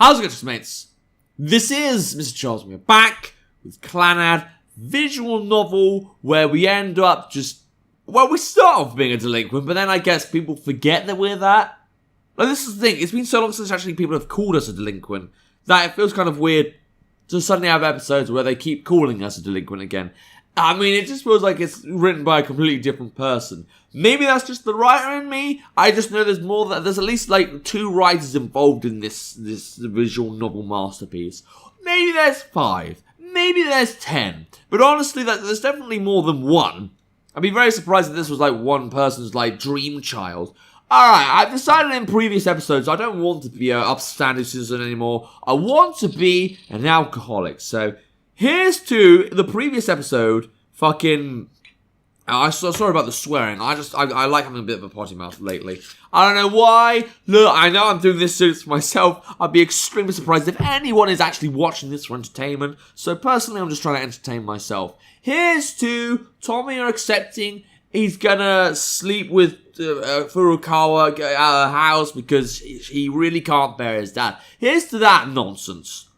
How's it going, mates? This is Mrjacharles. We're back with Clannad, visual novel where we end up just... Well, we start off being a delinquent, but then I guess people forget that we're that. Like, this is the thing, it's been so long since actually people have called us a delinquent that it feels kind of weird to suddenly have episodes where they keep calling us a delinquent again. I mean, it just feels like it's written by a completely different person. Maybe that's just the writer in me. I just know there's at least like 2 writers involved in this visual novel masterpiece. Maybe there's 5. Maybe there's 10. But honestly, there's definitely more than one. I'd be very surprised if this was like one person's like dream child. Alright, I've decided in previous episodes I don't want to be an upstanding citizen anymore. I want to be an alcoholic. So here's to the previous episode. Fucking... sorry about the swearing. I like having a bit of a potty mouth lately. I don't know why. Look, I know I'm doing this for myself. I'd be extremely surprised if anyone is actually watching this for entertainment. So personally, I'm just trying to entertain myself. Here's to Tommy accepting he's gonna sleep with Furukawa, get out of the house because he really can't bear his dad. Here's to that nonsense.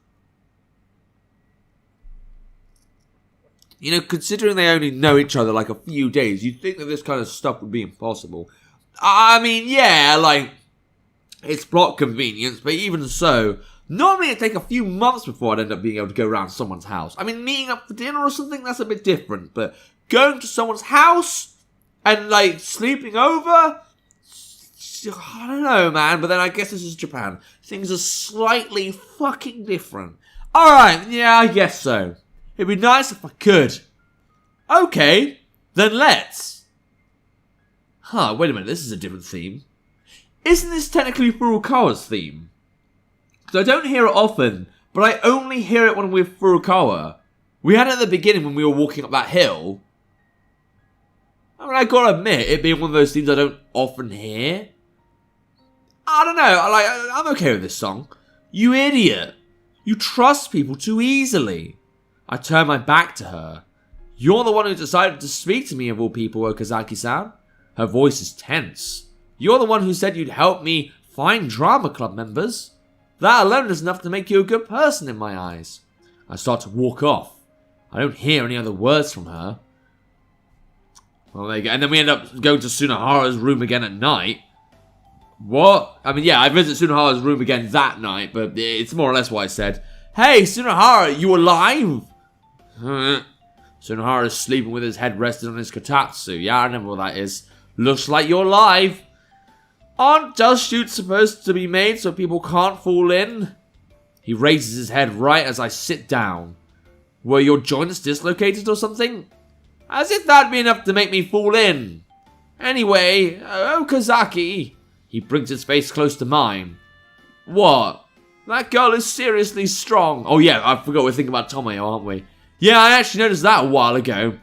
You know, considering they only know each other like a few days, you'd think that this kind of stuff would be impossible. I mean, yeah, like, it's plot convenience, but even so, normally it'd take a few months before I'd end up being able to go around someone's house. I mean, meeting up for dinner or something, that's a bit different, but going to someone's house and, like, sleeping over? I don't know, man, but then I guess this is Japan. Things are slightly fucking different. Alright, yeah, I guess so. It'd be nice if I could. Okay, then let's. Huh, wait a minute, this is a different theme. Isn't this technically Furukawa's theme? Because I don't hear it often, but I only hear it when we're with Furukawa. We had it at the beginning when we were walking up that hill. I mean, I gotta admit, it being one of those themes I don't often hear. I don't know, I'm okay with this song. You idiot. You trust people too easily. I turn my back to her. You're the one who decided to speak to me of all people, Okazaki-san. Her voice is tense. You're the one who said you'd help me find drama club members. That alone is enough to make you a good person in my eyes. I start to walk off. I don't hear any other words from her. Well, there you go. And then we end up going to Tsunohara's room again at night. What? I mean, yeah, I visit Tsunohara's room again that night, but it's more or less what I said. Hey, Tsunohara, you alive? Tsunohara is sleeping with his head rested on his kotatsu. Yeah, I remember what that is. Looks like you're live. Aren't dust shoots supposed to be made so people can't fall in? He raises his head right as I sit down. Were your joints dislocated or something? As if that'd be enough to make me fall in. Anyway, Okazaki. He brings his face close to mine. What? That girl is seriously strong. Oh yeah, I forgot we're thinking about Tomoyo, aren't we? Yeah, I actually noticed that a while ago.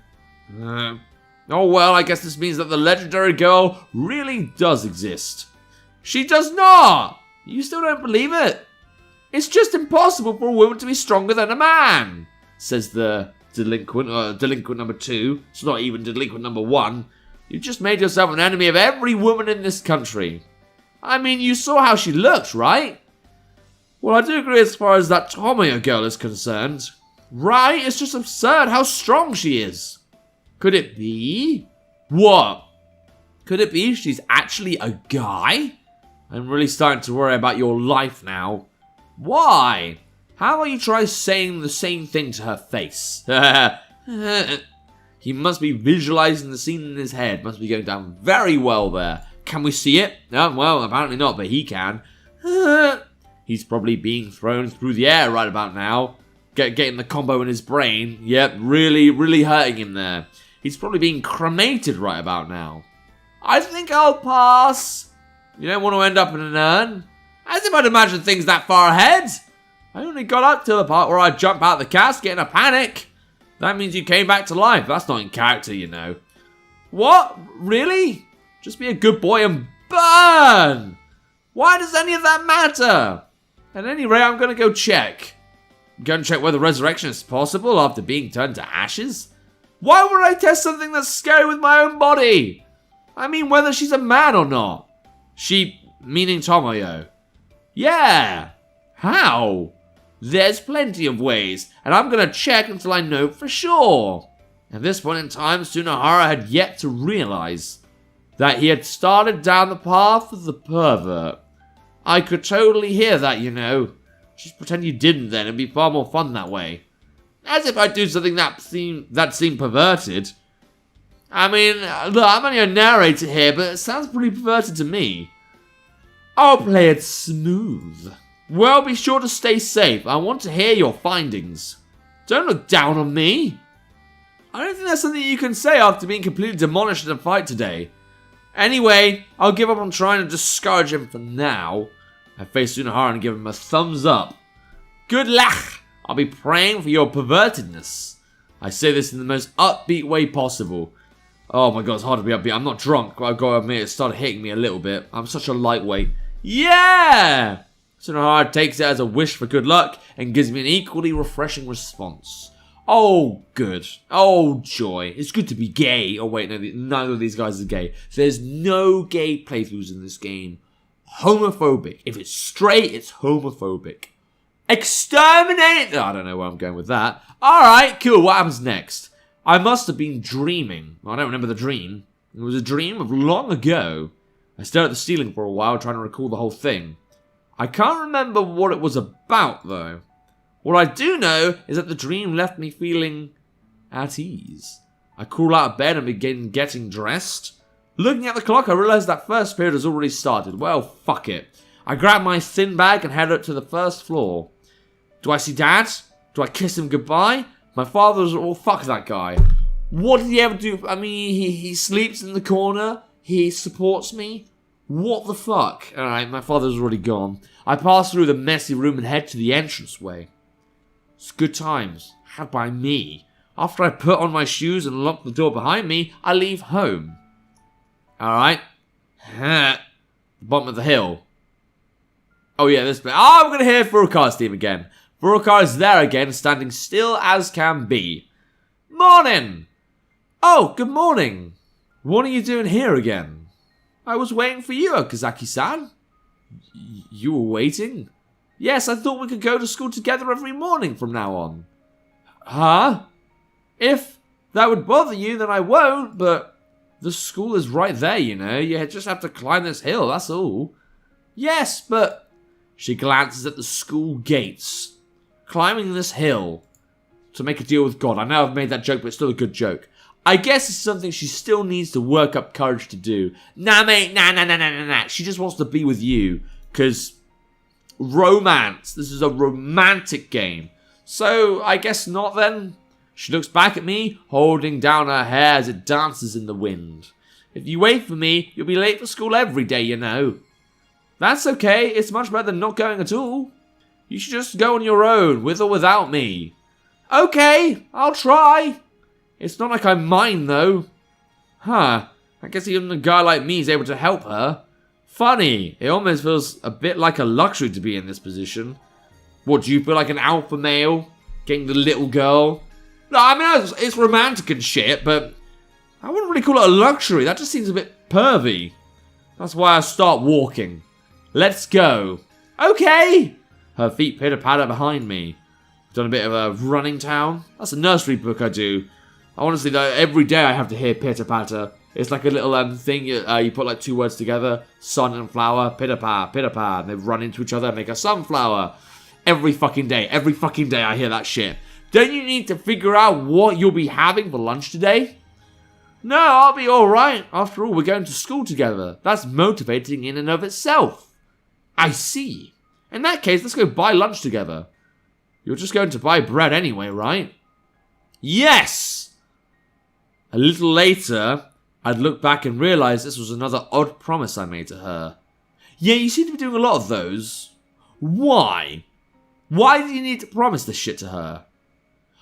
Oh well, I guess this means that the legendary girl really does exist. She does not! You still don't believe it? It's just impossible for a woman to be stronger than a man, says the delinquent, delinquent number 2. It's not even delinquent number 1. You've just made yourself an enemy of every woman in this country. I mean, you saw how she looked, right? Well, I do agree as far as that Tomoyo girl is concerned. Right? It's just absurd how strong she is. Could it be? What? Could it be she's actually a guy? I'm really starting to worry about your life now. Why? How about you try saying the same thing to her face? He must be visualizing the scene in his head. Must be going down very well there. Can we see it? Well, apparently not, but he can. He's probably being thrown through the air right about now. Getting the combo in his brain. Yep, really hurting him there. He's probably being cremated right about now. I think I'll pass. You don't want to end up in an urn? As if I'd imagine things that far ahead. I only got up to the part where I jump out the casket in a panic. That means you came back to life. That's not in character, you know. What? Really? Just be a good boy and burn! Why does any of that matter? At any rate, I'm going to go check. Go and check whether resurrection is possible after being turned to ashes? Why would I test something that's scary with my own body? I mean, whether she's a man or not. She, meaning Tomoyo. Yeah. How? There's plenty of ways, and I'm gonna check until I know for sure. At this point in time, Tsunohara had yet to realize that he had started down the path of the pervert. I could totally hear that, you know. Just pretend you didn't then, it'd be far more fun that way. As if I'd do something that seemed perverted. I mean, look, I'm only a narrator here, but it sounds pretty perverted to me. I'll play it smooth. Well, be sure to stay safe. I want to hear your findings. Don't look down on me. I don't think that's something you can say after being completely demolished in a fight today. Anyway, I'll give up on trying to discourage him for now. I face Tsunohara and give him a thumbs up. Good luck! I'll be praying for your pervertedness. I say this in the most upbeat way possible. Oh my god, it's hard to be upbeat. I'm not drunk, but I've got to admit it started hitting me a little bit. I'm such a lightweight. Yeah! Tsunohara takes it as a wish for good luck and gives me an equally refreshing response. Oh, good. Oh, joy. It's good to be gay. Oh, wait, no, neither of these guys are gay. There's no gay playthroughs in this game. Homophobic. If it's straight, it's homophobic. Exterminate! I don't know where I'm going with that. Alright, cool. What happens next? I must have been dreaming. I don't remember the dream. It was a dream of long ago. I stared at the ceiling for a while, trying to recall the whole thing. I can't remember what it was about, though. What I do know is that the dream left me feeling at ease. I crawl out of bed and begin getting dressed. Looking at the clock, I realized that first period has already started. Well, fuck it. I grab my thin bag and head up to the first floor. Do I see Dad? Do I kiss him goodbye? My father's all fuck that guy. What did he ever do? I mean, he sleeps in the corner. He supports me. What the fuck? Alright, my father's already gone. I pass through the messy room and head to the entranceway. It's good times, had by me. After I put on my shoes and lock the door behind me, I leave home. Alright. The bottom of the hill. Oh yeah, this bit. Oh, I'm going to hear Furukawa's theme again. Furukawa is there again, standing still as can be. Morning! Oh, good morning. What are you doing here again? I was waiting for you, Okazaki-san. You were waiting? Yes, I thought we could go to school together every morning from now on. Huh? If that would bother you, then I won't, but the school is right there, you know. You just have to climb this hill, that's all. Yes, but... She glances at the school gates. Climbing this hill to make a deal with God. I know I've made that joke, but it's still a good joke. I guess it's something she still needs to work up courage to do. Nah, mate, nah. She just wants to be with you, because... Romance. This is a romantic game. So, I guess not then. She looks back at me, holding down her hair as it dances in the wind. If you wait for me, you'll be late for school every day, you know. That's okay. It's much better than not going at all. You should just go on your own, with or without me. Okay, I'll try. It's not like I mind, though. Huh. I guess even a guy like me is able to help her. Funny, it almost feels a bit like a luxury to be in this position. What, do you feel like an alpha male? Getting the little girl? No, I mean, it's romantic and shit, but I wouldn't really call it a luxury. That just seems a bit pervy. That's why I start walking. Let's go. Okay! Her feet pitter-patter behind me. Done a bit of a running town. That's a nursery book I do. Honestly, though, every day I have to hear pitter-patter. It's like a little thing, you put like two words together, sun and flower, pitter-pa, and they run into each other and make a sunflower. Every fucking day I hear that shit. Don't you need to figure out what you'll be having for lunch today? No, I'll be alright. After all, we're going to school together. That's motivating in and of itself. I see. In that case, let's go buy lunch together. You're just going to buy bread anyway, right? Yes! A little later... I'd look back and realise this was another odd promise I made to her. Yeah, you seem to be doing a lot of those. Why? Why do you need to promise this shit to her?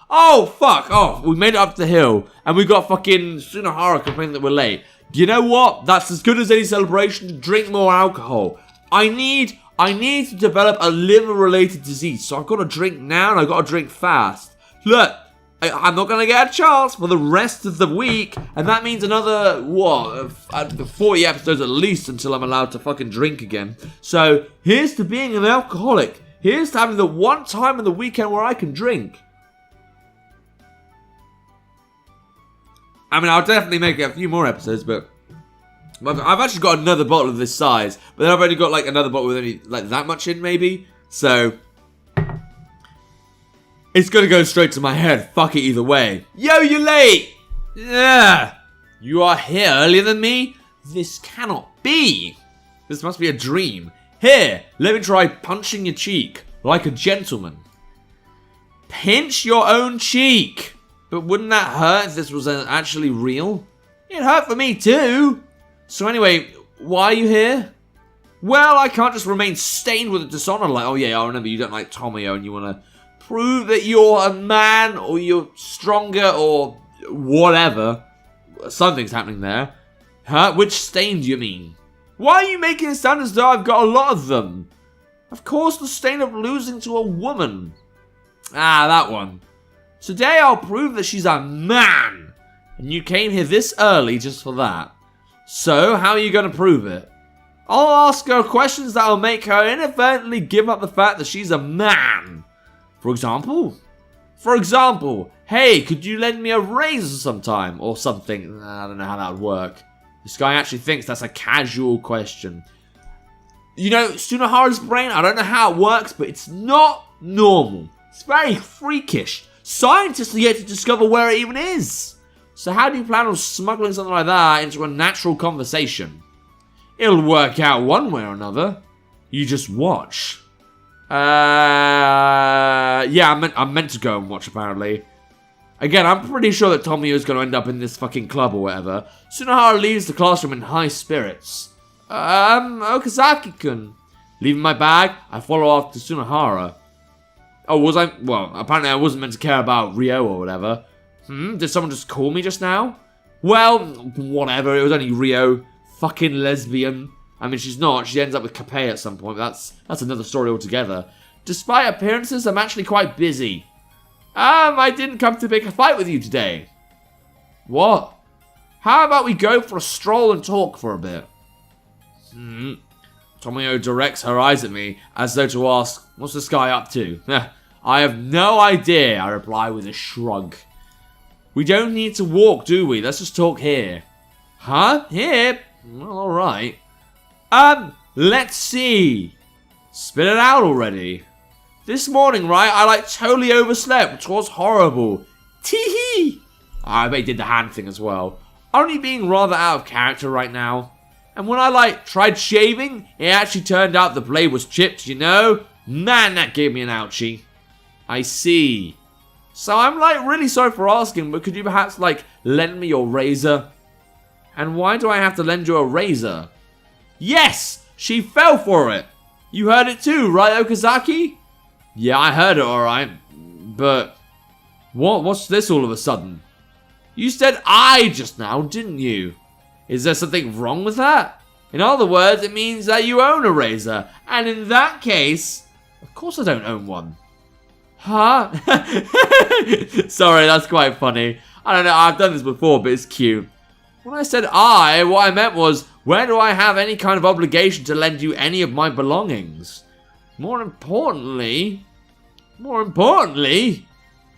Oh, fuck. Oh, we made it up the hill, and we got fucking Tsunohara complaining that we're late. You know what? That's as good as any celebration to drink more alcohol. I need to develop a liver-related disease, so I've got to drink now, and I've got to drink fast. Look. I'm not going to get a chance for the rest of the week, and that means another, 40 episodes at least until I'm allowed to fucking drink again. So, here's to being an alcoholic. Here's to having the one time in the weekend where I can drink. I mean, I'll definitely make a few more episodes, but I've actually got another bottle of this size, but then I've only got like another bottle with only like that much in, maybe. So it's gonna go straight to my head. Fuck it either way. Yo, you're late. Yeah, you are here earlier than me. This cannot be. This must be a dream. Here, let me try punching your cheek like a gentleman. Pinch your own cheek. But wouldn't that hurt if this was actually real? It hurt for me too. So anyway, why are you here? Well, I can't just remain stained with a dishonor like, oh yeah, I remember you don't like Tomio and you want to prove that you're a man or you're stronger or whatever. Something's happening there. Huh? Which stain do you mean? Why are you making it sound as though I've got a lot of them? Of course, the stain of losing to a woman. Ah, that one. Today I'll prove that she's a man. And you came here this early just for that. So, how are you going to prove it? I'll ask her questions that'll make her inadvertently give up the fact that she's a man. For example? Hey, could you lend me a razor sometime? Or something. I don't know how that would work. This guy actually thinks that's a casual question. You know, Tsunohara's brain, I don't know how it works, but it's not normal. It's very freakish. Scientists are yet to discover where it even is. So how do you plan on smuggling something like that into a natural conversation? It'll work out one way or another. You just watch. Yeah, I'm meant to go and watch, apparently. Again, I'm pretty sure that Tomio's going to end up in this fucking club or whatever. Tsunohara leaves the classroom in high spirits. Okazaki-kun. Leaving my bag, I follow after Tsunohara. Oh, was I? Well, apparently I wasn't meant to care about Ryo or whatever. Did someone just call me just now? Well, whatever, it was only Ryo. Fucking lesbian. I mean, she's not. She ends up with Kappei at some point. That's another story altogether. Despite appearances, I'm actually quite busy. I didn't come to pick a fight with you today. What? How about we go for a stroll and talk for a bit? Tomio directs her eyes at me, as though to ask, what's this guy up to? I have no idea, I reply with a shrug. We don't need to walk, do we? Let's just talk here. Huh? Here? Alright. Let's see. Spit it out already. This morning, right, I totally overslept, which was horrible. Tee-hee! I bet he did the hand thing as well. Only being rather out of character right now. And when I tried shaving, it actually turned out the blade was chipped, you know? Man, that gave me an ouchie. I see. So I'm really sorry for asking, but could you perhaps lend me your razor? And why do I have to lend you a razor? Yes! She fell for it! You heard it too, right, Okazaki? Yeah, I heard it alright. But what's this all of a sudden? You said I just now, didn't you? Is there something wrong with that? In other words, it means that you own a razor. And in that case, of course I don't own one. Huh? Sorry, that's quite funny. I don't know, I've done this before, but it's cute. When I said what I meant was, where do I have any kind of obligation to lend you any of my belongings? More importantly,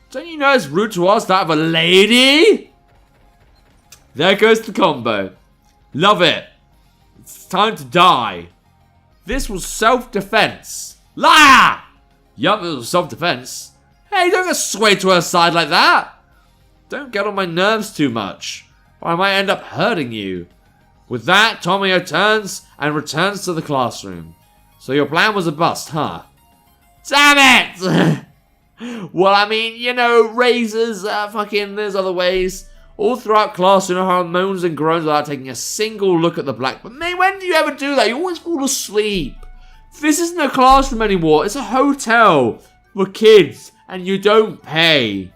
don't you know it's rude to ask that of a lady? There goes the combo. Love it. It's time to die. This was self-defense. Liar! Yup, it was self-defense. Hey, don't get swayed to her side like that. Don't get on my nerves too much, or I might end up hurting you. With that, Tomio turns and returns to the classroom. So your plan was a bust, huh? Damn it! Well, I mean, you know, razors, there's other ways. All throughout class, Tsunohara moans and groans without taking a single look at the blackboard. Man, when do you ever do that? You always fall asleep. This isn't a classroom anymore. It's a hotel for kids, and you don't pay.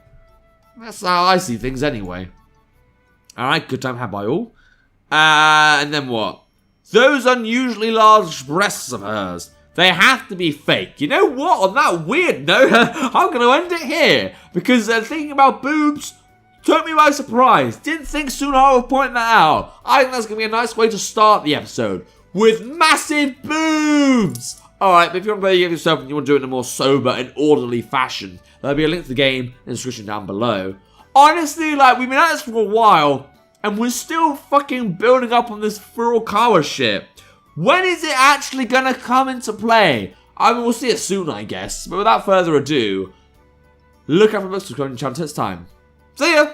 That's how I see things anyway. Alright, good time had by all. And then what? Those unusually large breasts of hers. They have to be fake. You know what? On that weird note, I'm going to end it here. Because thinking about boobs took me by surprise. Didn't think Tsunohara would point that out. I think that's going to be a nice way to start the episode. With massive boobs. Alright, but if you want to play the game yourself and you want to do it in a more sober and orderly fashion, there'll be a link to the game in the description down below. Honestly, like, we've been at this for a while, and we're still fucking building up on this Furukawa shit. When is it actually gonna come into play? I mean, we'll see it soon, I guess. But without further ado, look out for books to come in channel next time. See ya!